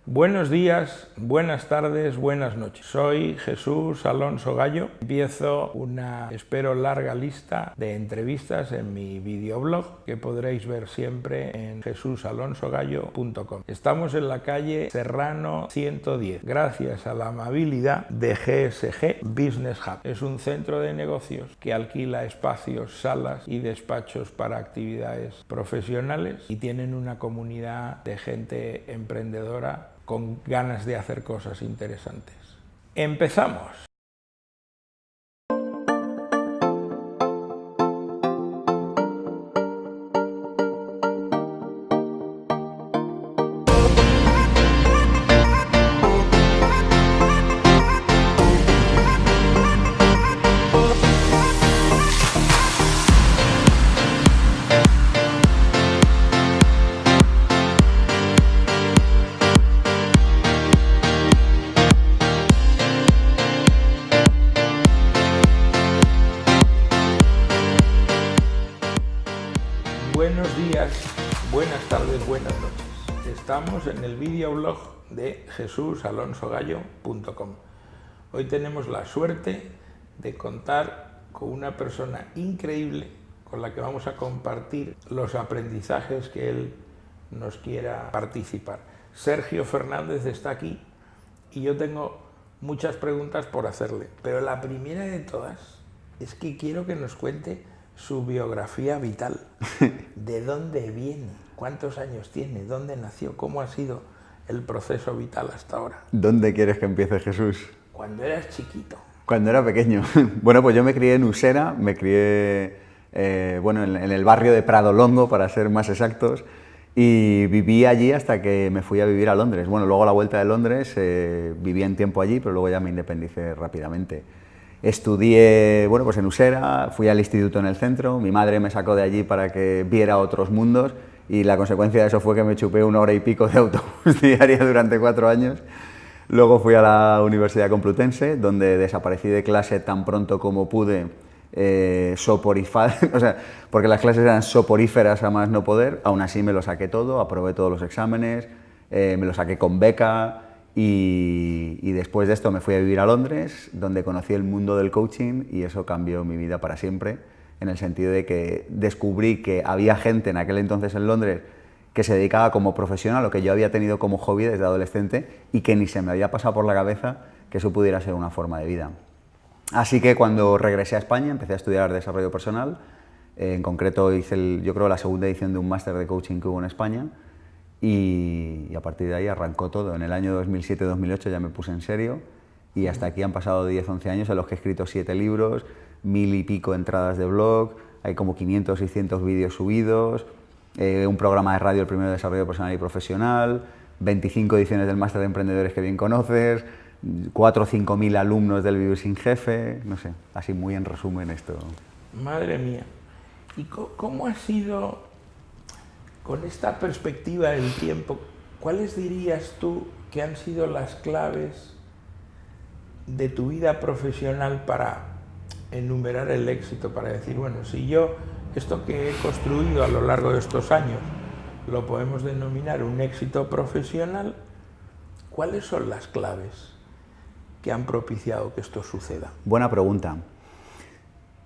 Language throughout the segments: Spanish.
Buenos días, buenas tardes, buenas noches. Soy Jesús Alonso Gallo. Empiezo una, espero, larga lista de entrevistas en mi videoblog que podréis ver siempre en jesusalonsogallo.com. Estamos en la calle Serrano 110, gracias a la amabilidad de GSG Business Hub. Es un centro de negocios que alquila espacios, salas y despachos para actividades profesionales y tienen una comunidad de gente emprendedora con ganas de hacer cosas interesantes. ¡Empezamos! Buenos días, buenas tardes, buenas noches. Estamos en el videoblog de jesusalonsogallo.com. Hoy tenemos la suerte de contar con una persona increíble con la que vamos a compartir los aprendizajes que él nos quiera participar. Sergio Fernández está aquí y yo tengo muchas preguntas por hacerle, pero la primera de todas es que quiero que nos cuente su biografía vital. ¿De dónde viene? ¿Cuántos años tiene? ¿Dónde nació? ¿Cómo ha sido el proceso vital hasta ahora? ¿Dónde quieres que empiece, Jesús? Cuando eras chiquito. Cuando era pequeño. Bueno, pues yo me crié en Usera, me crié en el barrio de Pradolongo, para ser más exactos, y viví allí hasta que me fui a vivir a Londres. Bueno, luego a la vuelta de Londres viví un tiempo allí, pero luego ya me independicé rápidamente. Estudié, pues en Usera, fui al instituto en el centro, mi madre me sacó de allí para que viera otros mundos y la consecuencia de eso fue que me chupé 1 hora y pico de autobús diaria durante 4 años. Luego fui a la Universidad Complutense, donde desaparecí de clase tan pronto como pude, porque las clases eran soporíferas a más no poder. Aún así me lo saqué todo, aprobé todos los exámenes, me lo saqué con beca. Y después de esto me fui a vivir a Londres, donde conocí el mundo del coaching y eso cambió mi vida para siempre, en el sentido de que descubrí que había gente en aquel entonces en Londres que se dedicaba como profesional a lo que yo había tenido como hobby desde adolescente y que ni se me había pasado por la cabeza que eso pudiera ser una forma de vida. Así que cuando regresé a España empecé a estudiar desarrollo personal, en concreto hice yo creo la segunda edición de un máster de coaching que hubo en España. Y a partir de ahí arrancó todo. En el año 2007-2008 ya me puse en serio y hasta aquí han pasado 10-11 años en los que he escrito 7 libros, 1000 y pico entradas de blog, hay como 500-600 vídeos subidos, un programa de radio, el primero de desarrollo personal y profesional, 25 ediciones del máster de emprendedores que bien conoces, 4 o 5 mil alumnos del Vivir sin Jefe, no sé, así muy en resumen esto. Madre mía. ¿Y cómo ha sido, con esta perspectiva del tiempo, cuáles dirías tú que han sido las claves de tu vida profesional para enumerar el éxito, para decir, bueno, si yo esto que he construido a lo largo de estos años lo podemos denominar un éxito profesional, ¿cuáles son las claves que han propiciado que esto suceda? Buena pregunta.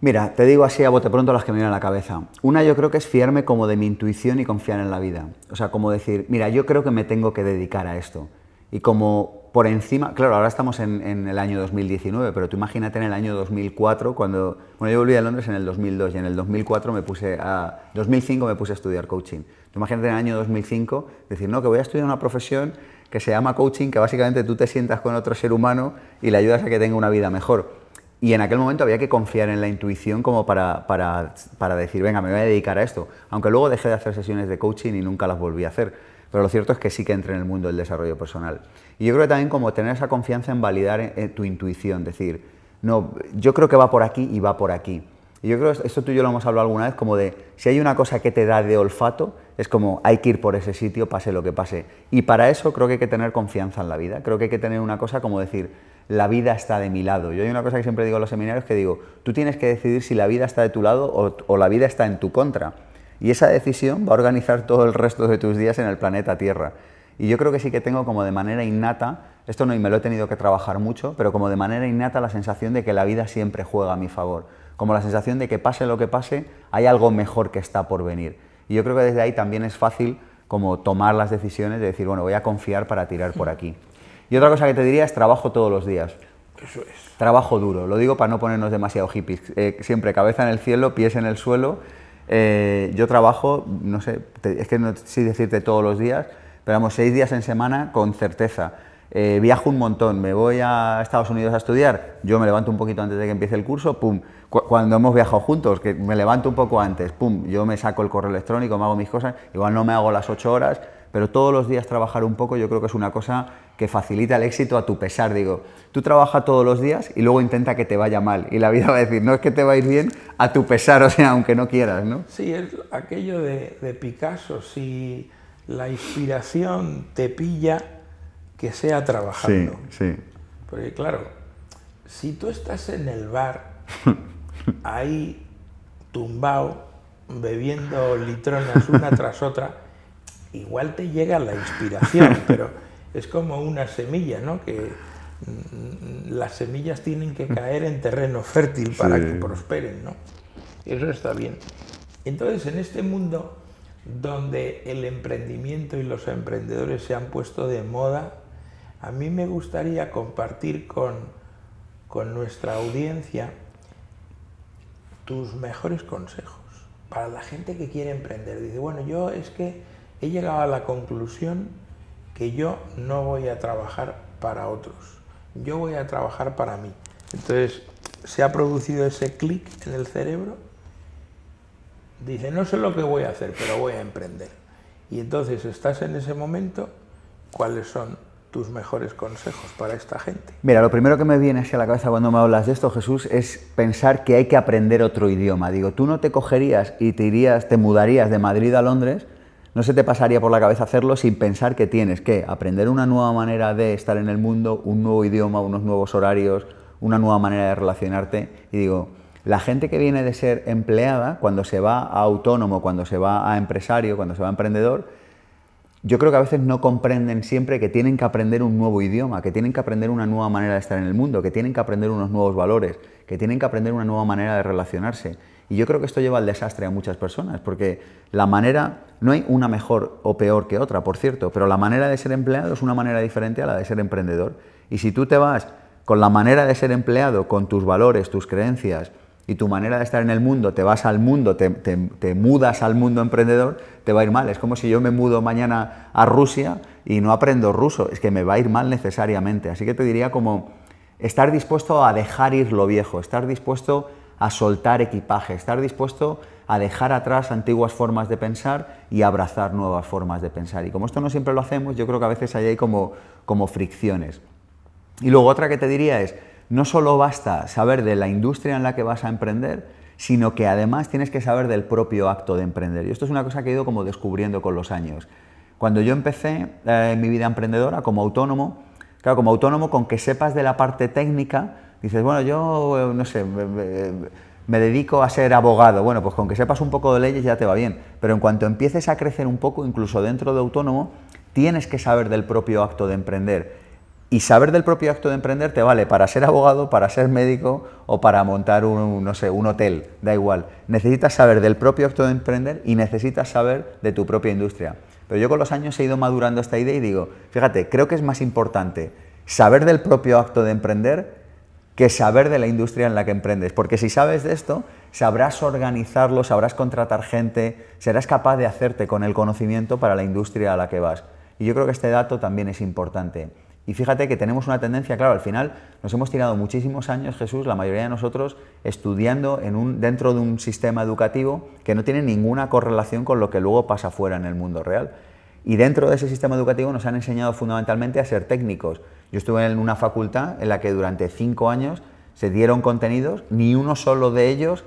Mira, te digo así a bote pronto las que me vienen a la cabeza. Una, yo creo que es fiarme como de mi intuición y confiar en la vida. O sea, como decir, mira, yo creo que me tengo que dedicar a esto. Y como por encima, claro, ahora estamos en el año 2019, pero tú imagínate en el año 2004, cuando, yo volví a Londres en el 2002 y en el 2005 me puse a estudiar coaching. Tú imagínate en el año 2005 decir, no, que voy a estudiar una profesión que se llama coaching, que básicamente tú te sientas con otro ser humano y le ayudas a que tenga una vida mejor. Y en aquel momento había que confiar en la intuición como para decir, venga, me voy a dedicar a esto. Aunque luego dejé de hacer sesiones de coaching y nunca las volví a hacer. Pero lo cierto es que sí que entré en el mundo del desarrollo personal. Y yo creo que también como tener esa confianza en validar tu intuición. Decir, no, yo creo que va por aquí y va por aquí. Y yo creo que esto tú y yo lo hemos hablado alguna vez, como de, si hay una cosa que te da de olfato, es como, hay que ir por ese sitio, pase lo que pase. Y para eso creo que hay que tener confianza en la vida. Creo que hay que tener una cosa como decir, la vida está de mi lado. Yo hay una cosa que siempre digo en los seminarios que digo, tú tienes que decidir si la vida está de tu lado o la vida está en tu contra. Y esa decisión va a organizar todo el resto de tus días en el planeta Tierra. Y yo creo que sí que tengo como de manera innata, esto no, y me lo he tenido que trabajar mucho, pero como de manera innata la sensación de que la vida siempre juega a mi favor. Como la sensación de que pase lo que pase, hay algo mejor que está por venir. Y yo creo que desde ahí también es fácil como tomar las decisiones de decir, bueno, voy a confiar para tirar por aquí. Y otra cosa que te diría es trabajo todos los días. Eso es. Trabajo duro, lo digo para no ponernos demasiado hippies. Siempre cabeza en el cielo, pies en el suelo. Yo trabajo, no sé, es que no sé si decirte todos los días, pero vamos, 6 días en semana con certeza. Viajo un montón, me voy a Estados Unidos a estudiar, yo me levanto un poquito antes de que empiece el curso, pum. Cuando hemos viajado juntos, que me levanto un poco antes, pum, yo me saco el correo electrónico, me hago mis cosas, igual no me hago las 8 horas, pero todos los días trabajar un poco yo creo que es una cosa que facilita el éxito a tu pesar. Digo, tú trabajas todos los días y luego intenta que te vaya mal y la vida va a decir, no es que te va a ir bien a tu pesar, o sea, aunque no quieras, ¿no? Sí, es aquello de Picasso, si la inspiración te pilla, que sea trabajando. Sí, sí. Porque claro, si tú estás en el bar, ahí tumbado, bebiendo litronas una tras otra, igual te llega la inspiración, pero es como una semilla, ¿no? Que las semillas tienen que caer en terreno fértil para que prosperen, ¿no? Eso está bien. Entonces, en este mundo donde el emprendimiento y los emprendedores se han puesto de moda, a mí me gustaría compartir con nuestra audiencia tus mejores consejos para la gente que quiere emprender. Dice, bueno, yo es que he llegado a la conclusión que yo no voy a trabajar para otros, yo voy a trabajar para mí. Entonces, se ha producido ese clic en el cerebro, dice, no sé lo que voy a hacer, pero voy a emprender. Y entonces estás en ese momento, ¿cuáles son tus mejores consejos para esta gente? Mira, lo primero que me viene hacia la cabeza cuando me hablas de esto, Jesús, es pensar que hay que aprender otro idioma. Digo, tú no te cogerías y te mudarías de Madrid a Londres, no se te pasaría por la cabeza hacerlo sin pensar que tienes que aprender una nueva manera de estar en el mundo, un nuevo idioma, unos nuevos horarios, una nueva manera de relacionarte. Y digo, la gente que viene de ser empleada, cuando se va a autónomo, cuando se va a empresario, cuando se va a emprendedor, yo creo que a veces no comprenden siempre que tienen que aprender un nuevo idioma, que tienen que aprender una nueva manera de estar en el mundo, que tienen que aprender unos nuevos valores, que tienen que aprender una nueva manera de relacionarse. Y yo creo que esto lleva al desastre a muchas personas, porque la manera, no hay una mejor o peor que otra, por cierto, pero la manera de ser empleado es una manera diferente a la de ser emprendedor. Y si tú te vas con la manera de ser empleado, con tus valores, tus creencias, y tu manera de estar en el mundo, te vas al mundo, te mudas al mundo emprendedor, te va a ir mal. Es como si yo me mudo mañana a Rusia y no aprendo ruso, es que me va a ir mal necesariamente. Así que te diría como estar dispuesto a dejar ir lo viejo, estar dispuesto a soltar equipaje, estar dispuesto a dejar atrás antiguas formas de pensar y abrazar nuevas formas de pensar. Y como esto no siempre lo hacemos, yo creo que a veces ahí hay como fricciones. Y luego otra que te diría es, no solo basta saber de la industria en la que vas a emprender, sino que además tienes que saber del propio acto de emprender. Y esto es una cosa que he ido como descubriendo con los años. Cuando yo empecé mi vida emprendedora como autónomo, claro, como autónomo con que sepas de la parte técnica, dices, bueno, yo no sé, me dedico a ser abogado. Bueno, pues con que sepas un poco de leyes ya te va bien. Pero en cuanto empieces a crecer un poco, incluso dentro de autónomo, tienes que saber del propio acto de emprender. Y saber del propio acto de emprender te vale para ser abogado, para ser médico o para montar un hotel, da igual. Necesitas saber del propio acto de emprender y necesitas saber de tu propia industria. Pero yo con los años he ido madurando esta idea y digo, fíjate, creo que es más importante saber del propio acto de emprender que saber de la industria en la que emprendes. Porque si sabes de esto, sabrás organizarlo, sabrás contratar gente, serás capaz de hacerte con el conocimiento para la industria a la que vas. Y yo creo que este dato también es importante. Y fíjate que tenemos una tendencia, claro, al final nos hemos tirado muchísimos años, Jesús, la mayoría de nosotros, estudiando dentro de un sistema educativo que no tiene ninguna correlación con lo que luego pasa fuera en el mundo real. Y dentro de ese sistema educativo nos han enseñado fundamentalmente a ser técnicos. Yo estuve en una facultad en la que durante 5 años se dieron contenidos, ni uno solo de ellos,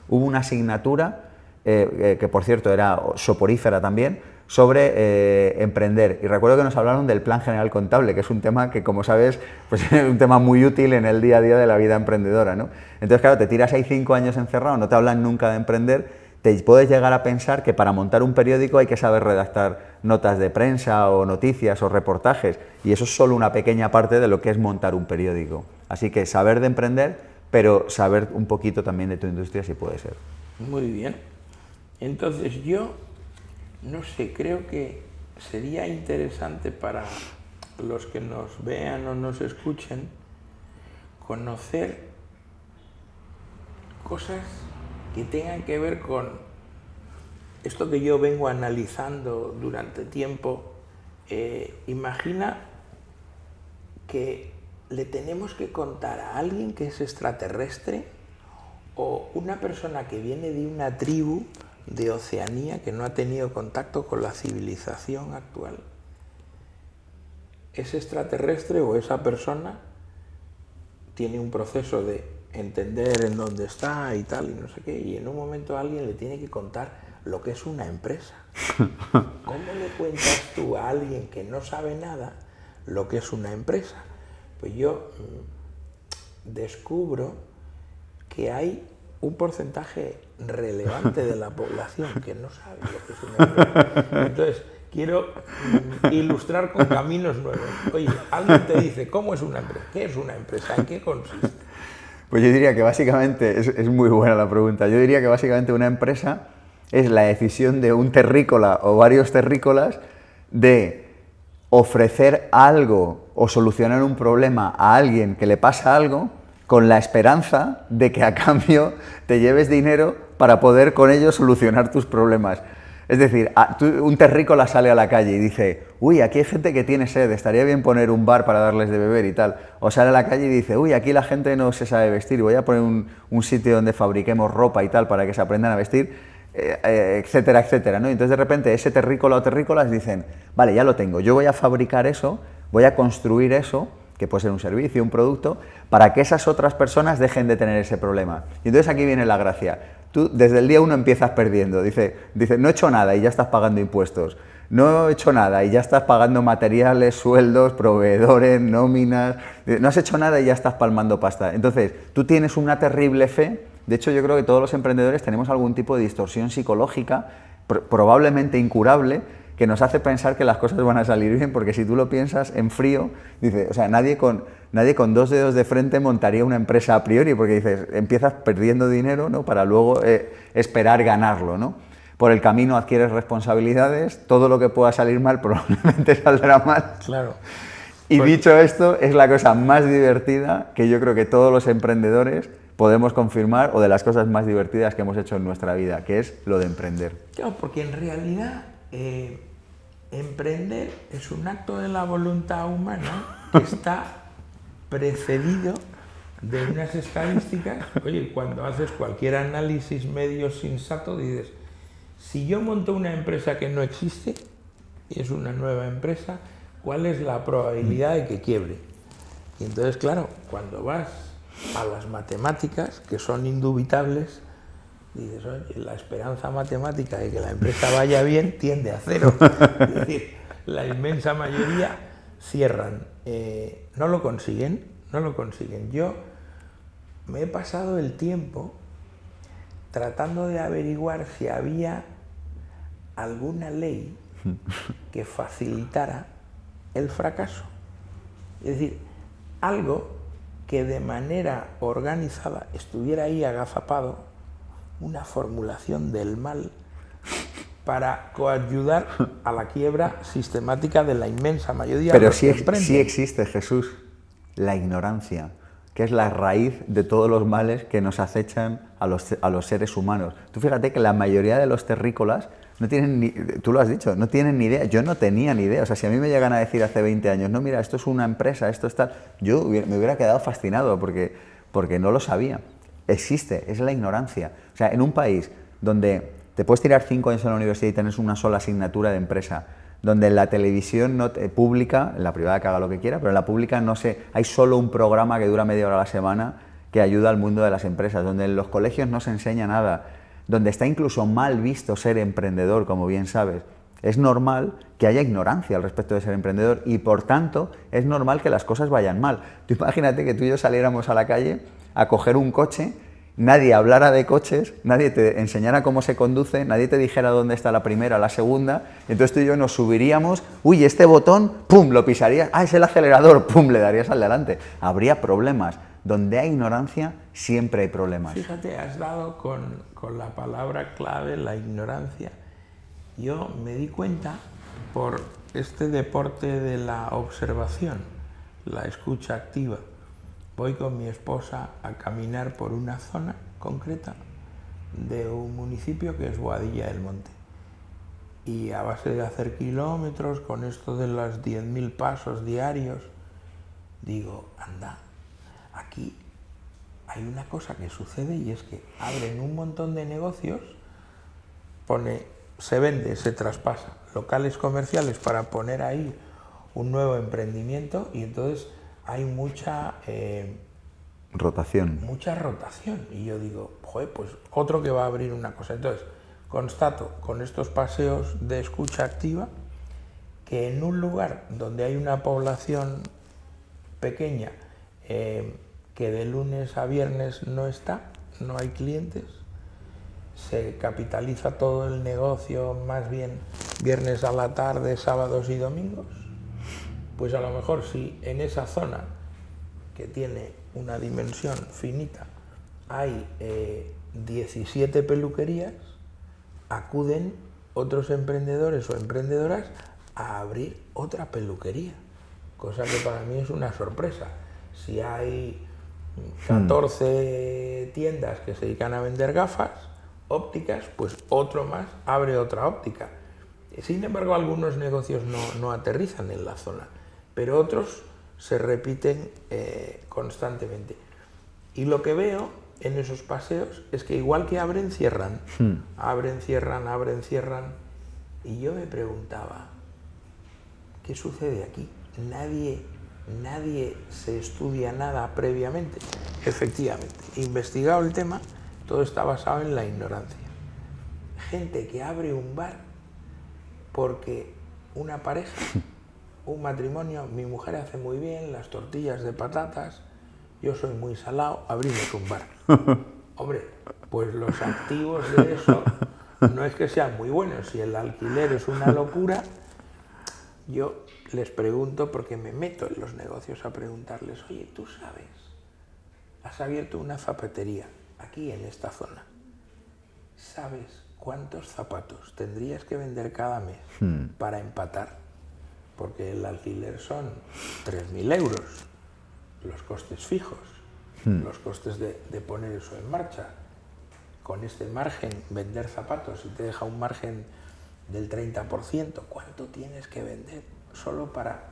hubo una asignatura, que por cierto era soporífera también, sobre emprender. Y recuerdo que nos hablaron del Plan General Contable, que es un tema que, como sabes, pues es un tema muy útil en el día a día de la vida emprendedora, ¿no? Entonces, claro, te tiras ahí 5 años encerrado, no te hablan nunca de emprender, te puedes llegar a pensar que para montar un periódico hay que saber redactar notas de prensa o noticias o reportajes, y eso es solo una pequeña parte de lo que es montar un periódico. Así que saber de emprender, pero saber un poquito también de tu industria si puede ser. Muy bien. Entonces yo, no sé, creo que sería interesante para los que nos vean o nos escuchen conocer cosas que tengan que ver con esto que yo vengo analizando durante tiempo. Imagina que le tenemos que contar a alguien que es extraterrestre o una persona que viene de una tribu de Oceanía que no ha tenido contacto con la civilización actual. Ese extraterrestre o esa persona tiene un proceso de entender en dónde está y tal y no sé qué, y en un momento alguien le tiene que contar lo que es una empresa. ¿Cómo le cuentas tú a alguien que no sabe nada lo que es una empresa? Pues yo descubro que hay un porcentaje relevante de la población que no sabe lo que es una empresa. Entonces, quiero ilustrar con caminos nuevos. Oye, alguien te dice, ¿cómo es una empresa? ¿Qué es una empresa? ¿En qué consiste? Pues yo diría que básicamente, es muy buena la pregunta, yo diría que básicamente una empresa es la decisión de un terrícola o varios terrícolas de ofrecer algo o solucionar un problema a alguien que le pasa algo con la esperanza de que a cambio te lleves dinero para poder con ello solucionar tus problemas. Es decir, un terrícola sale a la calle y dice, uy, aquí hay gente que tiene sed, estaría bien poner un bar para darles de beber y tal. O sale a la calle y dice, uy, aquí la gente no se sabe vestir, voy a poner un sitio donde fabriquemos ropa y tal para que se aprendan a vestir, etcétera, etcétera, ¿no? Entonces de repente ese terrícola o terrícolas dicen, vale, ya lo tengo, yo voy a fabricar eso, voy a construir eso, que puede ser un servicio, un producto, para que esas otras personas dejen de tener ese problema. Y entonces aquí viene la gracia. Tú desde el día 1 empiezas perdiendo. Dice, no he hecho nada y ya estás pagando impuestos. No he hecho nada y ya estás pagando materiales, sueldos, proveedores, nóminas. No has hecho nada y ya estás palmando pasta. Entonces, tú tienes una terrible fe. De hecho, yo creo que todos los emprendedores tenemos algún tipo de distorsión psicológica, probablemente incurable, que nos hace pensar que las cosas van a salir bien, porque si tú lo piensas en frío, dice, o sea, nadie con 2 dedos de frente montaría una empresa a priori, porque dices, empiezas perdiendo dinero, ¿no?, para luego esperar ganarlo, ¿no? Por el camino adquieres responsabilidades, todo lo que pueda salir mal probablemente saldrá mal. Claro. Y dicho esto, es la cosa más divertida que yo creo que todos los emprendedores podemos confirmar, o de las cosas más divertidas que hemos hecho en nuestra vida, que es lo de emprender. Claro, porque en realidad emprender es un acto de la voluntad humana que está precedido de unas estadísticas. Oye, cuando haces cualquier análisis medio sensato, dices, si yo monto una empresa que no existe, y es una nueva empresa, ¿cuál es la probabilidad de que quiebre? Y entonces, claro, cuando vas a las matemáticas, que son indubitables, dices, oye, la esperanza matemática de que la empresa vaya bien tiende a 0. Es decir, la inmensa mayoría cierran. No lo consiguen. Yo me he pasado el tiempo tratando de averiguar si había alguna ley que facilitara el fracaso. Es decir, algo que de manera organizada estuviera ahí agazapado, una formulación del mal para coayudar a la quiebra sistemática de la inmensa mayoría de los que emprenden. Pero sí existe, Jesús, la ignorancia, que es la raíz de todos los males que nos acechan a los seres humanos. Tú fíjate que la mayoría de los terrícolas no tienen ni, tú lo has dicho, no tienen ni idea. Yo no tenía ni idea. O sea, si a mí me llegan a decir hace 20 años, no, mira, esto es una empresa, esto es tal, yo me hubiera quedado fascinado porque no lo sabía. Existe, es la ignorancia. O sea, en un país donde te puedes tirar 5 años en la universidad y tienes una sola asignatura de empresa, donde en la televisión pública, en la privada que haga lo que quiera, pero en la pública hay solo un programa que dura media hora a la semana que ayuda al mundo de las empresas, donde en los colegios no se enseña nada, donde está incluso mal visto ser emprendedor, como bien sabes. Es normal que haya ignorancia al respecto de ser emprendedor y, por tanto, es normal que las cosas vayan mal. Tú imagínate que tú y yo saliéramos a la calle a coger un coche nadie hablara de coches, nadie te enseñara cómo se conduce, nadie te dijera dónde está la primera, la segunda, entonces tú y yo nos subiríamos, uy, este botón, pum, lo pisarías, es el acelerador, pum, le darías al delante. Habría problemas. Donde hay ignorancia, siempre hay problemas. Fíjate, has dado con la palabra clave, la ignorancia. Yo me di cuenta por este deporte de la observación, la escucha activa. Voy con mi esposa a caminar por una zona concreta de un municipio que es Boadilla del Monte. Y a base de hacer kilómetros, con esto de los 10.000 pasos diarios, digo, anda, aquí hay una cosa que sucede y es que abren un montón de negocios, se vende, se traspasa locales comerciales para poner ahí un nuevo emprendimiento y entonces hay mucha rotación. Mucha rotación. Y yo digo, joder, pues otro que va a abrir una cosa. Entonces, constato con estos paseos de escucha activa que en un lugar donde hay una población pequeña, que de lunes a viernes no hay clientes, se capitaliza todo el negocio más bien viernes a la tarde, sábados y domingos, pues a lo mejor si en esa zona que tiene una dimensión finita hay 17 peluquerías, acuden otros emprendedores o emprendedoras a abrir otra peluquería, cosa que para mí es una sorpresa. Si hay 14 tiendas que se dedican a vender gafas ópticas, pues otro más abre otra óptica. Sin embargo, algunos negocios no aterrizan en la zona, pero otros se repiten constantemente. Y lo que veo en esos paseos es que igual que abren, cierran. Abren, cierran, abren, cierran. Y yo me preguntaba, ¿qué sucede aquí? Nadie se estudia nada previamente. Efectivamente, investigado el tema, todo está basado en la ignorancia. Gente que abre un bar porque una pareja, un matrimonio, mi mujer hace muy bien las tortillas de patatas, yo soy muy salado, abrimos un bar. Hombre, pues los activos de eso no es que sean muy buenos. Si el alquiler es una locura, yo les pregunto, porque me meto en los negocios a preguntarles, oye, ¿tú sabes? Has abierto una zapatería aquí en esta zona. ¿Sabes cuántos zapatos tendrías que vender cada mes para empatar? Porque el alquiler son 3.000 euros, los costes fijos, los costes de poner eso en marcha. Con este margen, vender zapatos, si te deja un margen del 30%, ¿cuánto tienes que vender solo para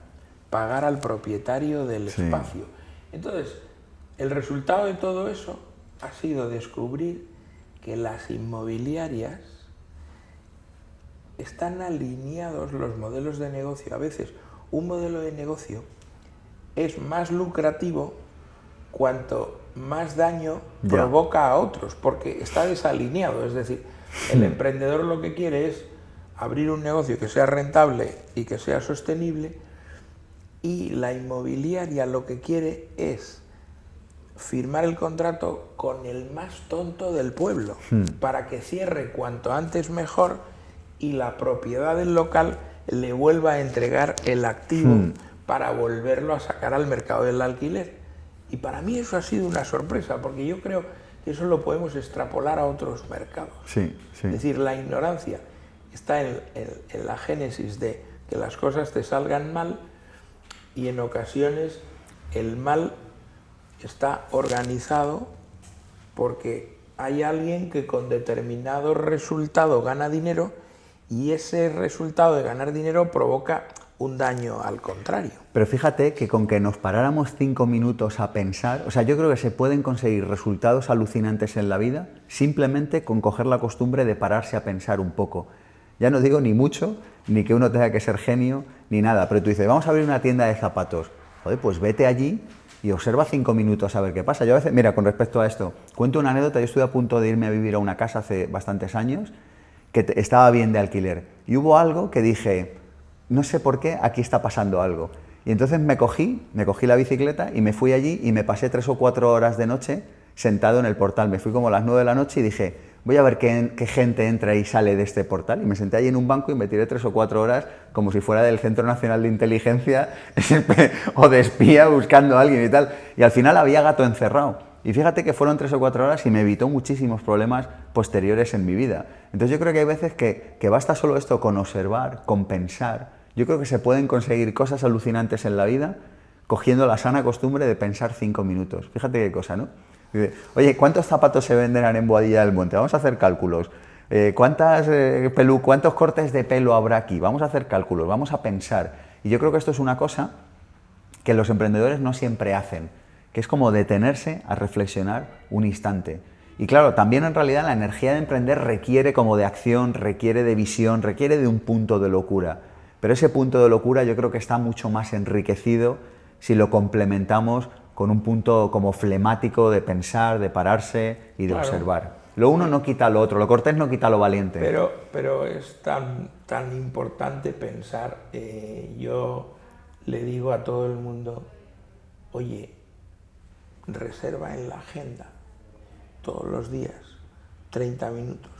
pagar al propietario del espacio? Entonces, el resultado de todo eso ha sido descubrir que las inmobiliarias están alineados los modelos de negocio. A veces un modelo de negocio es más lucrativo cuanto más daño provoca a otros, porque está desalineado. Es decir, el emprendedor lo que quiere es abrir un negocio que sea rentable y que sea sostenible, y la inmobiliaria lo que quiere es firmar el contrato con el más tonto del pueblo para que cierre cuanto antes mejor y la propiedad del local le vuelva a entregar el activo para volverlo a sacar al mercado del alquiler. Y para mí eso ha sido una sorpresa, porque yo creo que eso lo podemos extrapolar a otros mercados. Es decir, la ignorancia está en la génesis de que las cosas te salgan mal, y en ocasiones el mal está organizado porque hay alguien que con determinado resultado gana dinero, y ese resultado de ganar dinero provoca un daño al contrario. Pero fíjate que con que nos paráramos 5 minutos a pensar, o sea, yo creo que se pueden conseguir resultados alucinantes en la vida simplemente con coger la costumbre de pararse a pensar un poco. Ya no digo ni mucho, ni que uno tenga que ser genio, ni nada, pero tú dices, vamos a abrir una tienda de zapatos. Joder, pues vete allí y observa 5 minutos a ver qué pasa. Yo a veces, mira, con respecto a esto, cuento una anécdota. Yo estuve a punto de irme a vivir a una casa hace bastantes años que estaba bien de alquiler, y hubo algo que dije, no sé por qué, aquí está pasando algo. Y entonces me cogí la bicicleta y me fui allí y me pasé 3 o 4 horas de noche sentado en el portal. Me fui como a las 9 de la noche y dije, voy a ver qué gente entra y sale de este portal. Y me senté ahí en un banco y me tiré 3 o 4 horas como si fuera del Centro Nacional de Inteligencia o de espía buscando a alguien y tal. Y al final había gato encerrado. Y fíjate que fueron 3 o 4 horas y me evitó muchísimos problemas posteriores en mi vida. Entonces yo creo que hay veces que basta solo esto con observar, con pensar. Yo creo que se pueden conseguir cosas alucinantes en la vida cogiendo la sana costumbre de pensar 5 minutos. Fíjate qué cosa, ¿no? Oye, ¿cuántos zapatos se venderán en Boadilla del Monte? Vamos a hacer cálculos. ¿Cuántos cortes de pelo habrá aquí? Vamos a hacer cálculos, vamos a pensar. Y yo creo que esto es una cosa que los emprendedores no siempre hacen, que es como detenerse a reflexionar un instante. Y claro, también en realidad la energía de emprender requiere como de acción, requiere de visión, requiere de un punto de locura. Pero ese punto de locura yo creo que está mucho más enriquecido si lo complementamos con un punto como flemático de pensar, de pararse y de observar. Lo uno no quita lo otro, lo cortés no quita lo valiente. Pero es tan importante pensar. Yo le digo a todo el mundo, oye, reserva en la agenda todos los días 30 minutos,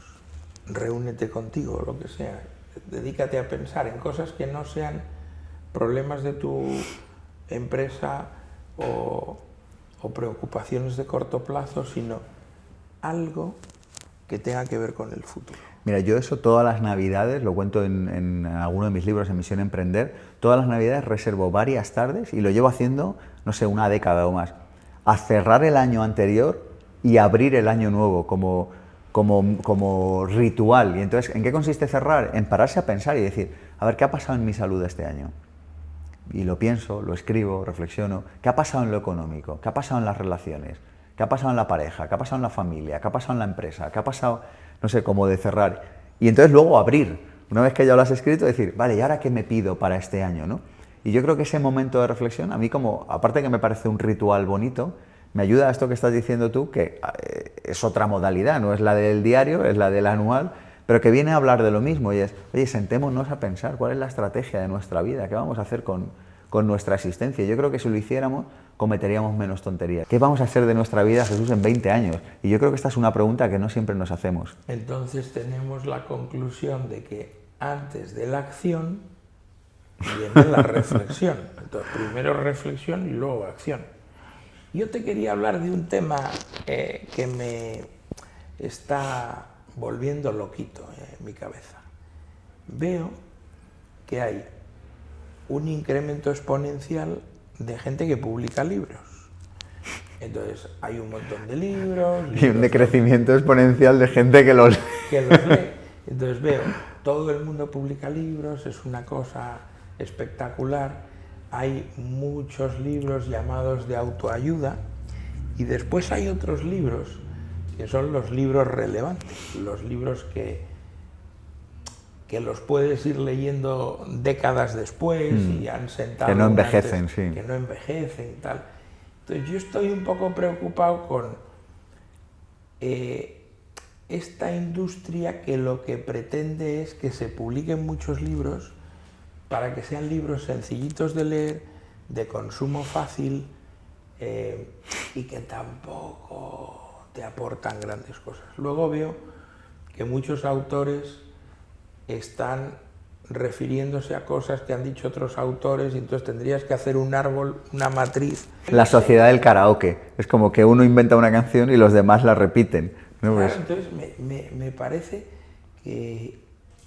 reúnete contigo, lo que sea, dedícate a pensar en cosas que no sean problemas de tu empresa o preocupaciones de corto plazo, sino algo que tenga que ver con el futuro. Mira, yo eso todas las navidades, lo cuento en alguno de mis libros, en Misión Emprender, todas las navidades reservo varias tardes y lo llevo haciendo, no sé, una década o más, a cerrar el año anterior y abrir el año nuevo como ritual. Y entonces, ¿en qué consiste cerrar? En pararse a pensar y decir, a ver, ¿qué ha pasado en mi salud este año? Y lo pienso, lo escribo, reflexiono. ¿Qué ha pasado en lo económico? ¿Qué ha pasado en las relaciones? ¿Qué ha pasado en la pareja? ¿Qué ha pasado en la familia? ¿Qué ha pasado en la empresa? ¿Qué ha pasado, no sé, como de cerrar? Y entonces luego abrir. Una vez que ya lo has escrito, decir, vale, ¿y ahora qué me pido para este año, no? Y yo creo que ese momento de reflexión, a mí como, aparte que me parece un ritual bonito, me ayuda a esto que estás diciendo tú, que es otra modalidad, no es la del diario, es la del anual, pero que viene a hablar de lo mismo y es, oye, sentémonos a pensar cuál es la estrategia de nuestra vida, qué vamos a hacer con nuestra existencia. Yo creo que si lo hiciéramos, cometeríamos menos tonterías. ¿Qué vamos a hacer de nuestra vida, Jesús, en 20 años? Y yo creo que esta es una pregunta que no siempre nos hacemos. Entonces tenemos la conclusión de que antes de la acción viene la reflexión. Entonces, primero reflexión y luego acción. Yo te quería hablar de un tema que me está volviendo loquito en mi cabeza. Veo que hay un incremento exponencial de gente que publica libros. Entonces, hay un montón de libros Y un decrecimiento exponencial de gente que los lee. Entonces veo, todo el mundo publica libros, es una cosa espectacular. Hay muchos libros llamados de autoayuda y después hay otros libros que son los libros relevantes, los libros que los puedes ir leyendo décadas después y han sentado... Que no envejecen, antes, sí. Que no envejecen y tal. Entonces yo estoy un poco preocupado con esta industria que lo que pretende es que se publiquen muchos libros para que sean libros sencillitos de leer, de consumo fácil y que tampoco te aportan grandes cosas. Luego veo que muchos autores están refiriéndose a cosas que han dicho otros autores y entonces tendrías que hacer un árbol, una matriz. La sociedad del karaoke. Es como que uno inventa una canción y los demás la repiten, ¿no? Claro, entonces me parece que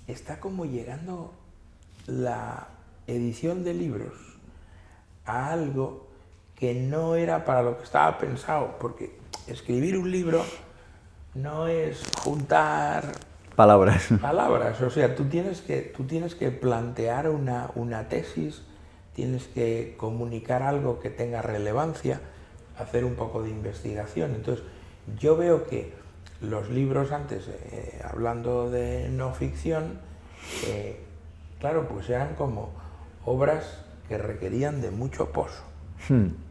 está como llegando la edición de libros a algo que no era para lo que estaba pensado, porque escribir un libro no es juntar palabras, o sea, tú tienes que plantear una tesis, tienes que comunicar algo que tenga relevancia, hacer un poco de investigación. Entonces, yo veo que los libros antes, hablando de no ficción, claro, pues eran como obras que requerían de mucho pozo.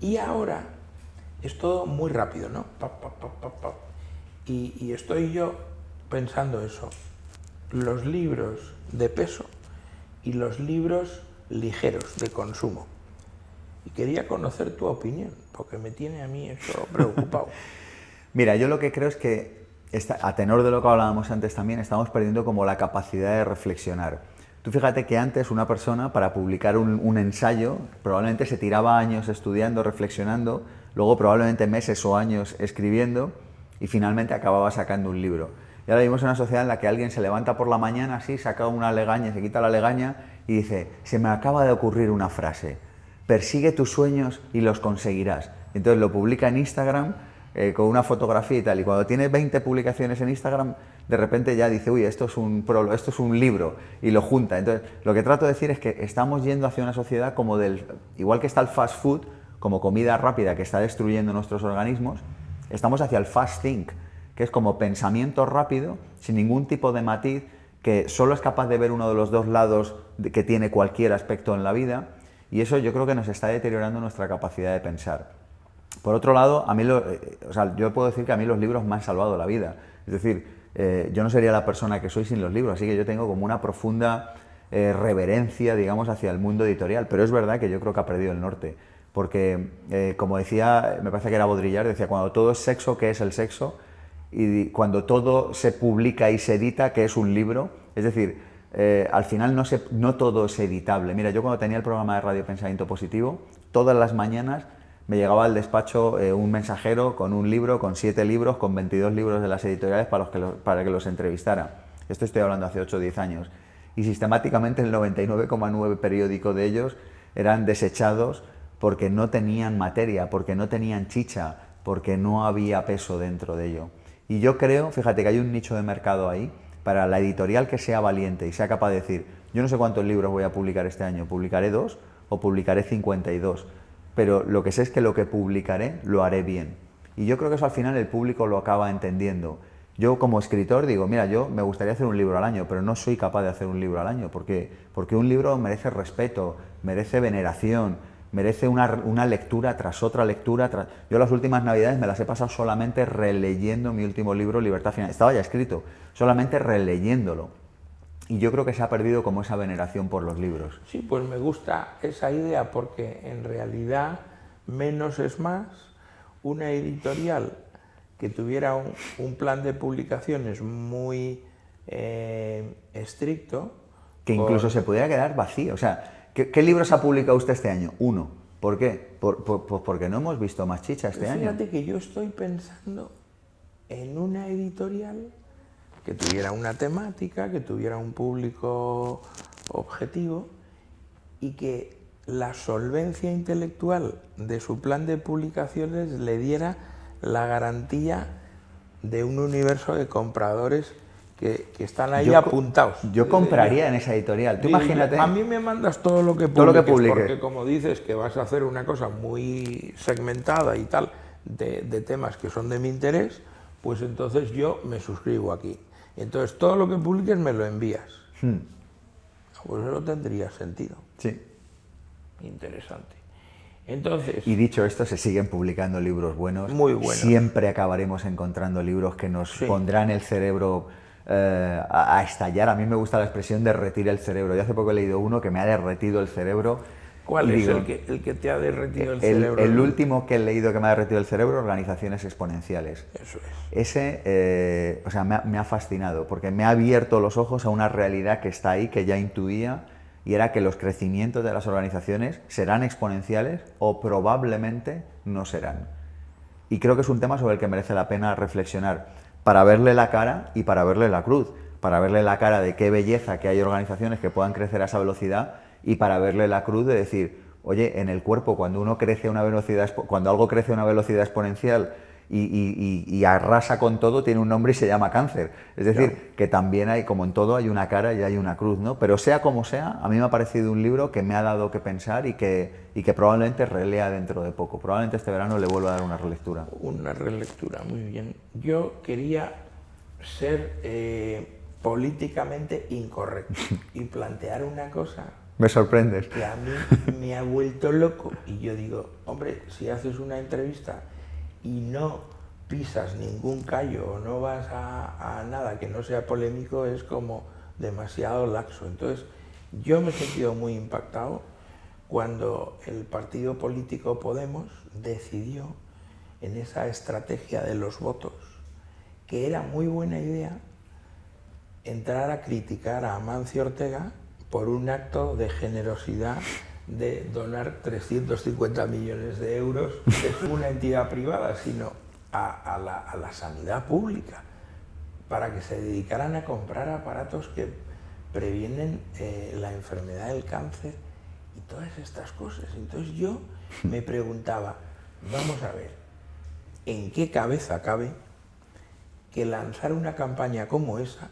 Y ahora es todo muy rápido, ¿no? Y estoy yo pensando eso, los libros de peso y los libros ligeros de consumo. Y quería conocer tu opinión, porque me tiene a mí eso preocupado. Mira, yo lo que creo es que, a tenor de lo que hablábamos antes también, estamos perdiendo como la capacidad de reflexionar. Tú fíjate que antes una persona para publicar un ensayo probablemente se tiraba años estudiando, reflexionando, luego probablemente meses o años escribiendo y finalmente acababa sacando un libro. Y ahora vivimos en una sociedad en la que alguien se levanta por la mañana así, saca una legaña, se quita la legaña y dice, se me acaba de ocurrir una frase, persigue tus sueños y los conseguirás. Entonces lo publica en Instagram con una fotografía y tal, y cuando tiene 20 publicaciones en Instagram, de repente ya dice, uy, esto es un libro, y lo junta. Entonces, lo que trato de decir es que estamos yendo hacia una sociedad como igual que está el fast food, como comida rápida que está destruyendo nuestros organismos, estamos hacia el fast think, que es como pensamiento rápido, sin ningún tipo de matiz, que solo es capaz de ver uno de los dos lados que tiene cualquier aspecto en la vida, y eso yo creo que nos está deteriorando nuestra capacidad de pensar. Por otro lado, yo puedo decir que a mí los libros me han salvado la vida. Es decir, yo no sería la persona que soy sin los libros, así que yo tengo como una profunda reverencia, digamos, hacia el mundo editorial. Pero es verdad que yo creo que ha perdido el norte. Porque, como decía, me parece que era Baudrillard, decía, cuando todo es sexo, ¿qué es el sexo? Y cuando todo se publica y se edita, ¿qué es un libro? Es decir, al final no todo es editable. Mira, yo cuando tenía el programa de Radio Pensamiento Positivo, todas las mañanas me llegaba al despacho un mensajero con un libro, con 7 libros, con 22 libros de las editoriales para que los entrevistara. Esto estoy hablando hace 8 o 10 años. Y sistemáticamente el 99,9% periódico de ellos eran desechados porque no tenían materia, porque no tenían chicha, porque no había peso dentro de ello. Y yo creo, fíjate que hay un nicho de mercado ahí para la editorial que sea valiente y sea capaz de decir, yo no sé cuántos libros voy a publicar este año, ¿publicaré 2 o publicaré 52? Pero lo que sé es que lo que publicaré lo haré bien. Y yo creo que eso al final el público lo acaba entendiendo. Yo como escritor digo, mira, yo me gustaría hacer un libro al año, pero no soy capaz de hacer un libro al año, porque un libro merece respeto, merece veneración, merece una lectura tras otra lectura. Yo las últimas navidades me las he pasado solamente releyendo mi último libro, Libertad Final. Estaba ya escrito, solamente releyéndolo. Y yo creo que se ha perdido como esa veneración por los libros. Sí, pues me gusta esa idea porque en realidad menos es más. Una editorial que tuviera un plan de publicaciones muy estricto. Que incluso se pudiera quedar vacío. O sea, ¿qué libros ha publicado usted este año? 1. ¿Por qué? Pues porque no hemos visto más chicha este año. Fíjate que yo estoy pensando en una editorial que tuviera una temática, que tuviera un público objetivo y que la solvencia intelectual de su plan de publicaciones le diera la garantía de un universo de compradores que están ahí apuntados. Yo compraría en esa editorial. Tú imagínate. A mí me mandas todo lo que publiques, porque como dices que vas a hacer una cosa muy segmentada y tal, de temas que son de mi interés, pues entonces yo me suscribo aquí. Entonces, todo lo que publiques me lo envías. Pues eso tendría sentido. Sí. Interesante. Entonces, y dicho esto, se siguen publicando libros buenos. Muy buenos. Siempre acabaremos encontrando libros que nos pondrán el cerebro a estallar. A mí me gusta la expresión derretir el cerebro. Yo hace poco he leído uno que me ha derretido el cerebro. ¿Cuál es el que te ha derretido el cerebro? El último que he leído que me ha derretido el cerebro, Organizaciones Exponenciales. Eso es. Ese, me ha fascinado, porque me ha abierto los ojos a una realidad que está ahí, que ya intuía, y era que los crecimientos de las organizaciones serán exponenciales o probablemente no serán. Y creo que es un tema sobre el que merece la pena reflexionar, para verle la cara y para verle la cruz, para verle la cara de qué belleza que hay organizaciones que puedan crecer a esa velocidad, y para verle la cruz de decir, oye, en el cuerpo cuando algo crece a una velocidad exponencial y arrasa con todo, tiene un nombre y se llama cáncer. Es decir, que también hay, como en todo, hay una cara y hay una cruz, ¿no? Pero sea como sea, a mí me ha parecido un libro que me ha dado que pensar y que probablemente relea dentro de poco. Probablemente este verano le vuelva a dar una relectura. Una relectura, muy bien. Yo quería ser políticamente incorrecto y plantear una cosa. Me sorprendes. Que a mí me ha vuelto loco. Y yo digo, hombre, si haces una entrevista y no pisas ningún callo o no vas a nada que no sea polémico, es como demasiado laxo. Entonces, yo me he sentido muy impactado cuando el partido político Podemos decidió en esa estrategia de los votos, que era muy buena idea entrar a criticar a Amancio Ortega por un acto de generosidad de donar 350 millones de euros de una entidad privada, sino a la sanidad pública, para que se dedicaran a comprar aparatos que previenen la enfermedad del cáncer y todas estas cosas. Entonces yo me preguntaba, vamos a ver, ¿en qué cabeza cabe que lanzar una campaña como esa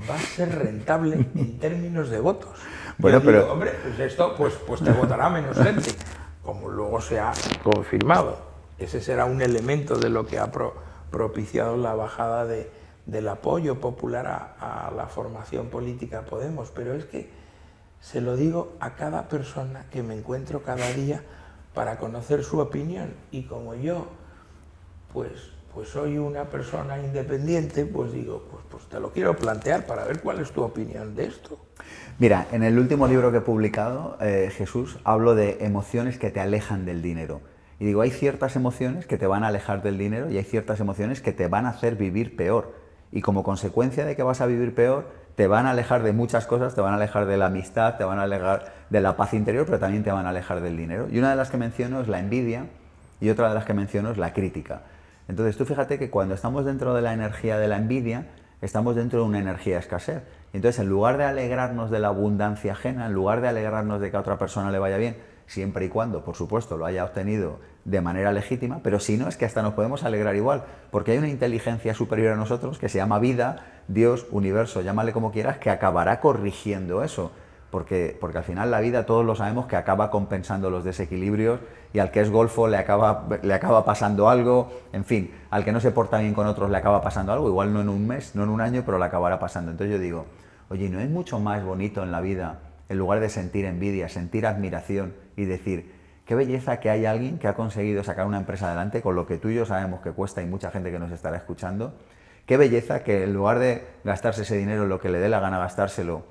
va a ser rentable en términos de votos? Bueno, yo digo, pero... hombre, pues esto pues te votará menos gente, como luego se ha confirmado. Ese será un elemento de lo que ha propiciado la bajada del apoyo popular a la formación política Podemos. Pero es que se lo digo a cada persona que me encuentro cada día para conocer su opinión. Y como yo, pues soy una persona independiente, pues digo, pues te lo quiero plantear para ver cuál es tu opinión de esto. Mira, en el último libro que he publicado, Jesús, hablo de emociones que te alejan del dinero. Y digo, hay ciertas emociones que te van a alejar del dinero y hay ciertas emociones que te van a hacer vivir peor. Y como consecuencia de que vas a vivir peor, te van a alejar de muchas cosas, te van a alejar de la amistad, te van a alejar de la paz interior, pero también te van a alejar del dinero. Y una de las que menciono es la envidia y otra de las que menciono es la crítica. Entonces tú fíjate que cuando estamos dentro de la energía de la envidia, estamos dentro de una energía de escasez. Entonces, en lugar de alegrarnos de la abundancia ajena, en lugar de alegrarnos de que a otra persona le vaya bien, siempre y cuando, por supuesto, lo haya obtenido de manera legítima, pero si no, es que hasta nos podemos alegrar igual, porque hay una inteligencia superior a nosotros que se llama vida, Dios, universo, llámale como quieras, que acabará corrigiendo eso. Porque al final la vida, todos lo sabemos, que acaba compensando los desequilibrios, y al que es golfo le acaba pasando algo, en fin, al que no se porta bien con otros le acaba pasando algo, igual no en un mes, no en un año, pero le acabará pasando. Entonces yo digo, oye, ¿no es mucho más bonito en la vida, en lugar de sentir envidia, sentir admiración y decir, qué belleza que hay alguien que ha conseguido sacar una empresa adelante con lo que tú y yo sabemos que cuesta y mucha gente que nos estará escuchando? Qué belleza que en lugar de gastarse ese dinero en lo que le dé la gana gastárselo,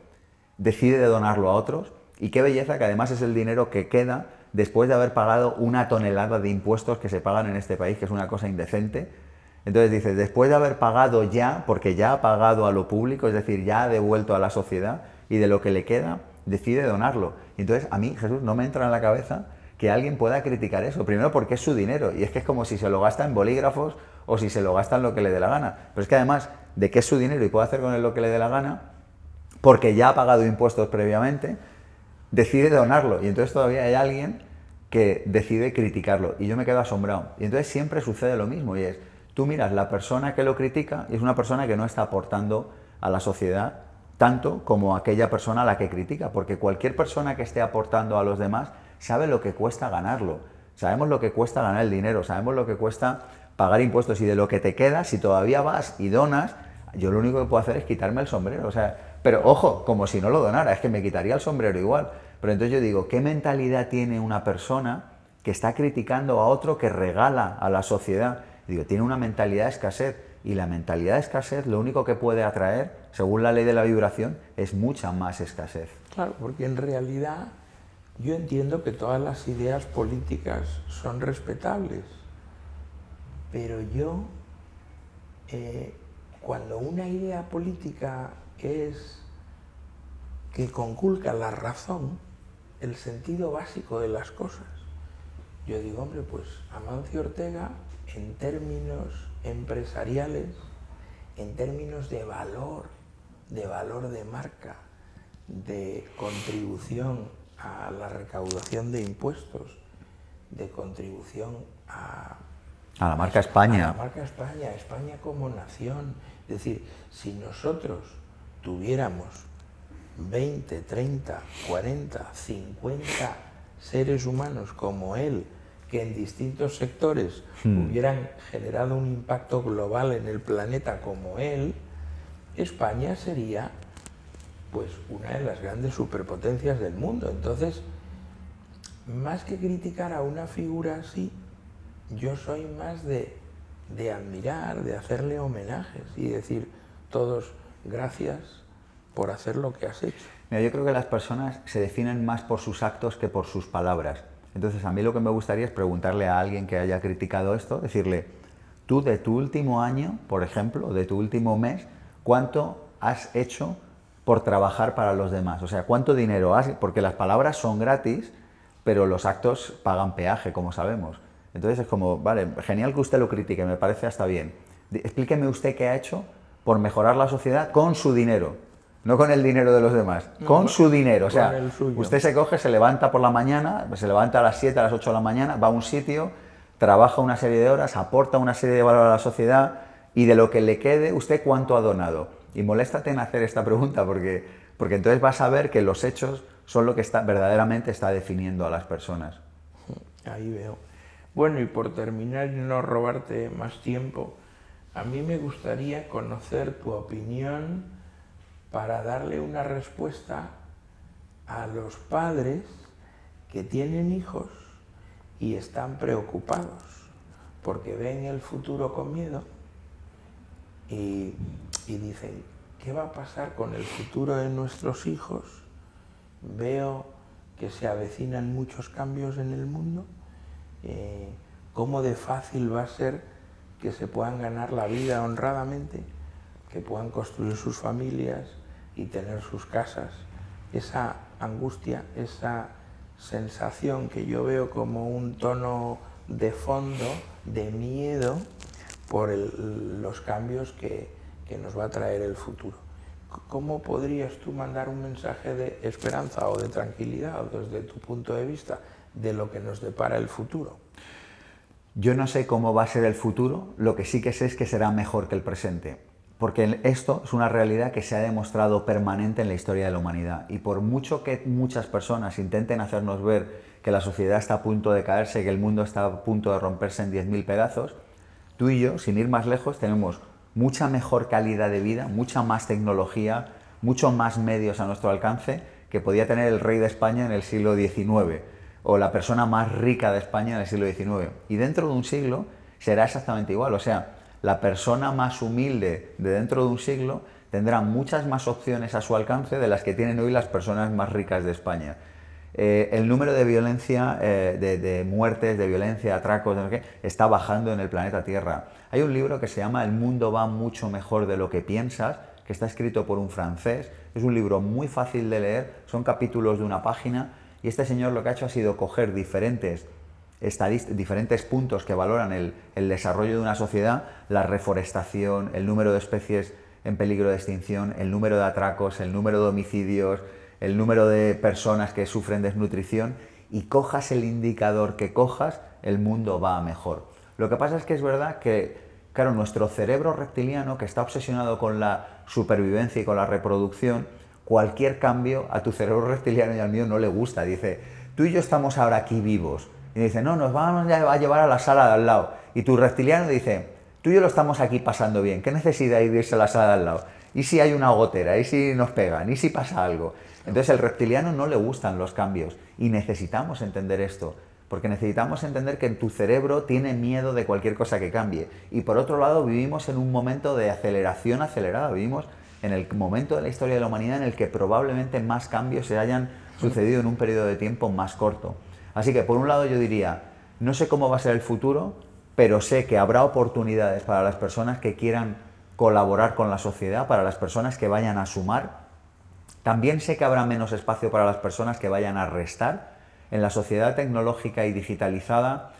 decide de donarlo a otros. Y qué belleza que además es el dinero que queda después de haber pagado una tonelada de impuestos que se pagan en este país, que es una cosa indecente. Entonces dices, después de haber pagado ya, porque ya ha pagado a lo público, es decir, ya ha devuelto a la sociedad, y de lo que le queda, decide donarlo. Y entonces a mí, Jesús, no me entra en la cabeza que alguien pueda criticar eso. Primero porque es su dinero, y es que es como si se lo gasta en bolígrafos o si se lo gasta en lo que le dé la gana. Pero es que además de que es su dinero y puede hacer con él lo que le dé la gana, porque ya ha pagado impuestos previamente, decide donarlo. Y entonces todavía hay alguien que decide criticarlo. Y yo me quedo asombrado. Y entonces siempre sucede lo mismo. Y es, tú miras la persona que lo critica y es una persona que no está aportando a la sociedad tanto como aquella persona a la que critica. Porque cualquier persona que esté aportando a los demás sabe lo que cuesta ganarlo. Sabemos lo que cuesta ganar el dinero. Sabemos lo que cuesta pagar impuestos. Y de lo que te queda, si todavía vas y donas, yo lo único que puedo hacer es quitarme el sombrero. O sea, pero ojo, como si no lo donara, es que me quitaría el sombrero igual. Pero entonces yo digo, ¿qué mentalidad tiene una persona que está criticando a otro que regala a la sociedad? Y digo, tiene una mentalidad de escasez. Y la mentalidad de escasez lo único que puede atraer, según la ley de la vibración, es mucha más escasez. Claro, porque en realidad yo entiendo que todas las ideas políticas son respetables. Pero yo, cuando una idea política es que conculca la razón, el sentido básico de las cosas, yo digo, hombre, pues Amancio Ortega, en términos empresariales, en términos de valor de marca, de contribución a la recaudación de impuestos, de contribución a la marca España. A la marca España, España como nación. Es decir, si nosotros tuviéramos 20, 30, 40, 50 seres humanos como él, que en distintos sectores hubieran generado un impacto global en el planeta como él, España sería pues una de las grandes superpotencias del mundo. Entonces, más que criticar a una figura así, yo soy más de admirar, de hacerle homenajes y decir todos gracias por hacer lo que has hecho. Mira, yo creo que las personas se definen más por sus actos que por sus palabras. Entonces, a mí lo que me gustaría es preguntarle a alguien que haya criticado esto, decirle, tú de tu último año, por ejemplo, de tu último mes, ¿cuánto has hecho por trabajar para los demás? O sea, ¿cuánto dinero has? Porque las palabras son gratis, pero los actos pagan peaje, como sabemos. Entonces es como, vale, genial que usted lo critique, me parece hasta bien. Explíqueme usted qué ha hecho por mejorar la sociedad con su dinero, no con el dinero de los demás, con su dinero. O sea, usted se coge, se levanta por la mañana, se levanta a las 7, a las 8 de la mañana, va a un sitio, trabaja una serie de horas, aporta una serie de valor a la sociedad y de lo que le quede, ¿usted cuánto ha donado? Y moléstate en hacer esta pregunta porque entonces vas a ver que los hechos son lo que verdaderamente está definiendo a las personas. Ahí veo. Bueno, y por terminar y no robarte más tiempo, a mí me gustaría conocer tu opinión para darle una respuesta a los padres que tienen hijos y están preocupados porque ven el futuro con miedo y dicen, ¿qué va a pasar con el futuro de nuestros hijos? Veo que se avecinan muchos cambios en el mundo. ¿Cómo de fácil va a ser que se puedan ganar la vida honradamente, que puedan construir sus familias y tener sus casas? Esa angustia, esa sensación que yo veo como un tono de fondo, de miedo por los cambios que nos va a traer el futuro. ¿Cómo podrías tú mandar un mensaje de esperanza o de tranquilidad desde tu punto de vista de lo que nos depara el futuro? Yo no sé cómo va a ser el futuro, lo que sí que sé es que será mejor que el presente, porque esto es una realidad que se ha demostrado permanente en la historia de la humanidad y por mucho que muchas personas intenten hacernos ver que la sociedad está a punto de caerse, que el mundo está a punto de romperse en 10.000 pedazos, tú y yo, sin ir más lejos, tenemos mucha mejor calidad de vida, mucha más tecnología, mucho más medios a nuestro alcance que podía tener el rey de España en el siglo XIX o la persona más rica de España en el siglo XIX. Y dentro de un siglo será exactamente igual. O sea, la persona más humilde de dentro de un siglo tendrá muchas más opciones a su alcance de las que tienen hoy las personas más ricas de España. El número de violencia, de muertes, de violencia, atracos, de no sé qué, está bajando en el planeta Tierra. Hay un libro que se llama El mundo va mucho mejor de lo que piensas, que está escrito por un francés. Es un libro muy fácil de leer, son capítulos de una página, y este señor lo que ha hecho ha sido coger diferentes puntos que valoran el desarrollo de una sociedad, la reforestación, el número de especies en peligro de extinción, el número de atracos, el número de homicidios, el número de personas que sufren desnutrición, y cojas el indicador que cojas, el mundo va a mejor. Lo que pasa es que es verdad que, claro, nuestro cerebro reptiliano, que está obsesionado con la supervivencia y con la reproducción, cualquier cambio a tu cerebro reptiliano y al mío no le gusta. Dice, tú y yo estamos ahora aquí vivos. Y dice, no, nos vamos a llevar a la sala de al lado. Y tu reptiliano dice, tú y yo lo estamos aquí pasando bien, ¿qué necesidad hay de irse a la sala de al lado? ¿Y si hay una gotera? ¿Y si nos pegan? ¿Y si pasa algo? Entonces el reptiliano no le gustan los cambios y necesitamos entender esto, porque necesitamos entender que tu cerebro tiene miedo de cualquier cosa que cambie. Y por otro lado vivimos en un momento de aceleración acelerada, vivimos en el momento de la historia de la humanidad en el que probablemente más cambios se hayan sucedido en un periodo de tiempo más corto. Así que por un lado yo diría, no sé cómo va a ser el futuro, pero sé que habrá oportunidades para las personas que quieran colaborar con la sociedad, para las personas que vayan a sumar. También sé que habrá menos espacio para las personas que vayan a restar. En la sociedad tecnológica y digitalizada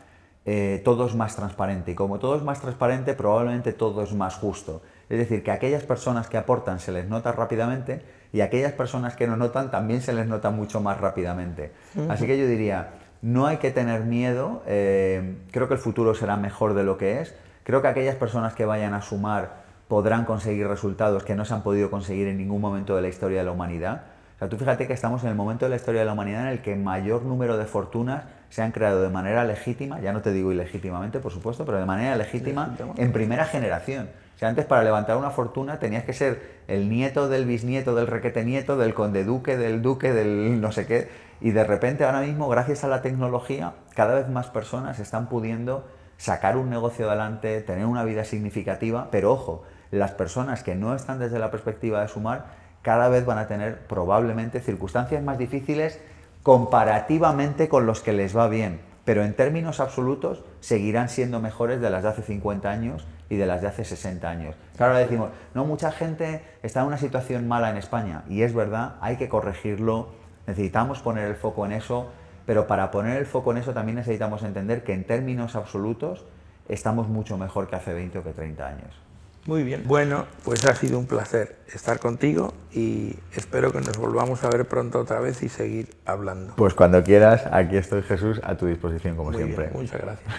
todo es más transparente, y como todo es más transparente probablemente todo es más justo. Es decir, que aquellas personas que aportan se les nota rápidamente y aquellas personas que no notan también se les nota mucho más rápidamente. Así que yo diría, no hay que tener miedo, creo que el futuro será mejor de lo que es, creo que aquellas personas que vayan a sumar podrán conseguir resultados que no se han podido conseguir en ningún momento de la historia de la humanidad. O sea, tú fíjate que estamos en el momento de la historia de la humanidad en el que mayor número de fortunas se han creado de manera legítima, ya no te digo ilegítimamente, por supuesto, pero de manera legítima en primera generación. O sea, antes para levantar una fortuna tenías que ser el nieto del bisnieto del requete nieto, del conde duque, del no sé qué, y de repente ahora mismo, gracias a la tecnología, cada vez más personas están pudiendo sacar un negocio adelante, tener una vida significativa, pero ojo, las personas que no están desde la perspectiva de sumar cada vez van a tener probablemente circunstancias más difíciles, comparativamente con los que les va bien, pero en términos absolutos seguirán siendo mejores de las de hace 50 años y de las de hace 60 años. Claro, ahora decimos, no, mucha gente está en una situación mala en España, y es verdad, hay que corregirlo, necesitamos poner el foco en eso, pero para poner el foco en eso también necesitamos entender que en términos absolutos estamos mucho mejor que hace 20 o que 30 años. Muy bien. Bueno, pues ha sido un placer estar contigo y espero que nos volvamos a ver pronto otra vez y seguir hablando. Pues cuando quieras, aquí estoy, Jesús, a tu disposición como Muy siempre. bien, muchas gracias.